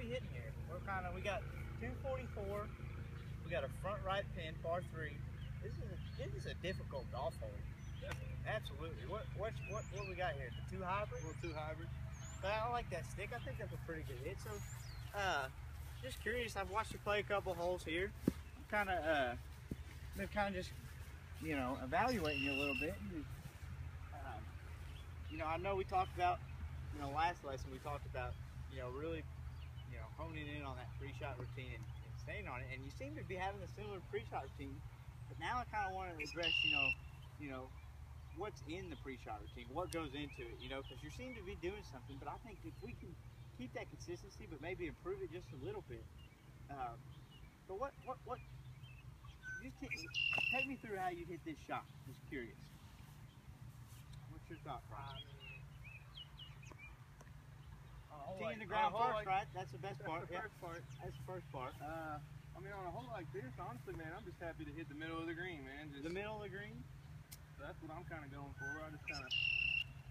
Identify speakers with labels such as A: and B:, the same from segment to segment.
A: we hitting here? We got 244. We got a front right pin, par 3. This is a difficult golf hole. Absolutely. What we got here? The 2 hybrid?
B: Little 2 hybrid.
A: I like that stick. I think that's a pretty good hit. So, just curious. I've watched you play a couple holes here. I'm kind of just, evaluating you a little bit. I know we talked about, last lesson we talked about, really, honing in on that pre-shot routine and staying on it. And you seem to be having a similar pre-shot routine. But now I kind of want to address, what's in the pre-shot routine, what goes into it, because you seem to be doing something. But I think if we can keep that consistency, but maybe improve it just a little bit. But just take me through how you hit this shot. Just curious. What's your thought process? Teeing the ground first, right? That's the best part.
B: That's the first part.
A: That's the first part.
B: On a hole like this, honestly, man, I'm just happy to hit the middle of the green, man.
A: The middle of the green?
B: So that's what I'm kind of going for. I just kind of,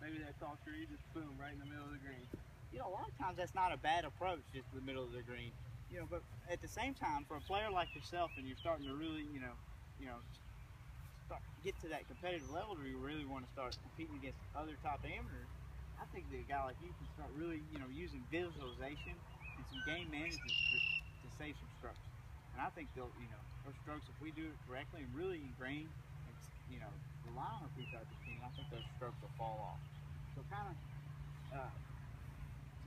B: maybe that tall tree, just boom, right in the middle of the green.
A: A lot of times that's not a bad approach, just the middle of the green. But at the same time, for a player like yourself, and you're starting to really, get to that competitive level where you really want to start competing against other top amateurs, I think that a guy like you can start really, using visualization and some game management to save some strokes. And I think those strokes, if we do it correctly and really ingrain, rely on a pre-shot routine, I think those strokes will fall off. So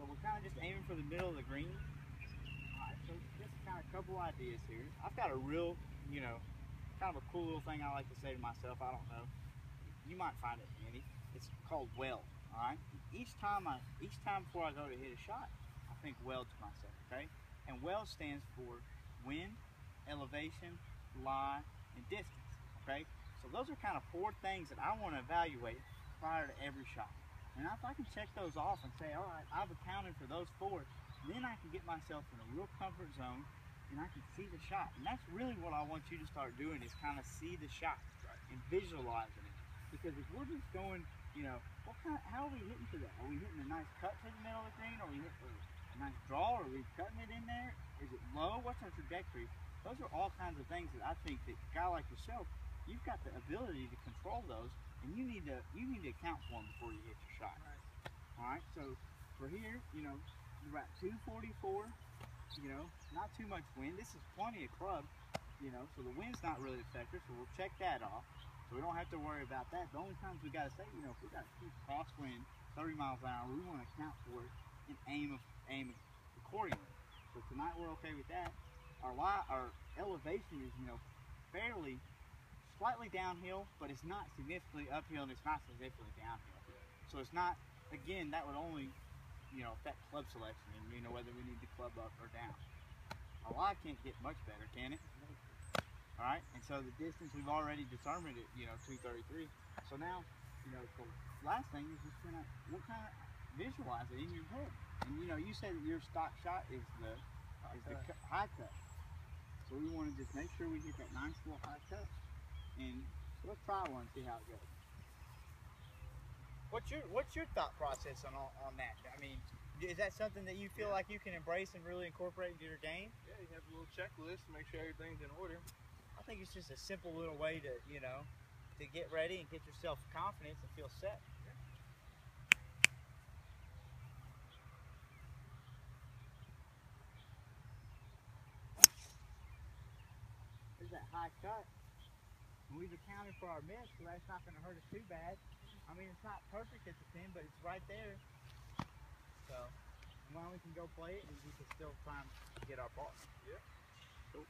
A: we're kind of just aiming for the middle of the green. Alright, so just kind of a couple ideas here. I've got a real, kind of a cool little thing I like to say to myself. I don't know. You might find it handy. It's called well. Alright? Each time before I go to hit a shot, I think well to myself, okay? And well stands for wind, elevation, lie, and distance, okay? So those are kind of 4 things that I want to evaluate prior to every shot. And if I can check those off and say, all right, I've accounted for those 4, then I can get myself in a real comfort zone and I can see the shot. And that's really what I want you to start doing, is kind of see the shot and visualizing it. Because if we're just going, how are we hitting to that? Are we hitting a nice cut to the middle of the green? Are we hitting a nice draw? Are we cutting it in there? Is it low? What's our trajectory? Those are all kinds of things that I think that a guy like yourself, you've got the ability to control those, and you need to account for them before you hit your shot. Right. All right. So for here, we're at 244. Not too much wind. This is plenty of club. So the wind's not really a factor. So we'll check that off. So we don't have to worry about that. The only times we got to say, if we got a huge crosswind, 30 miles an hour, we want to account for it and aim accordingly. So tonight we're okay with that. Our elevation is, fairly slightly downhill, but it's not significantly uphill and it's not significantly downhill. So it's not, again, that would only, affect club selection and, whether we need to club up or down. Our lie can't get much better, can it? All right, and so the distance we've already determined at, 233. So now, the last thing is just visualize it in your head. And you said that your stock shot is the high cut. So we want to just make sure we get that nice little high cut. And let's try one and see how it goes. What's your thought process on that? I mean, is that something that you feel like you can embrace and really incorporate into your game?
B: Yeah, you have a little checklist to make sure everything's in order.
A: I think it's just a simple little way to, to get ready and get yourself confidence and feel set. There's that high cut. And we've accounted for our miss, so that's not going to hurt us too bad. I mean, it's not perfect at the pin, but it's right there. So, now we can go play it and we can still try and get our ball.
B: Yeah.
A: Cool.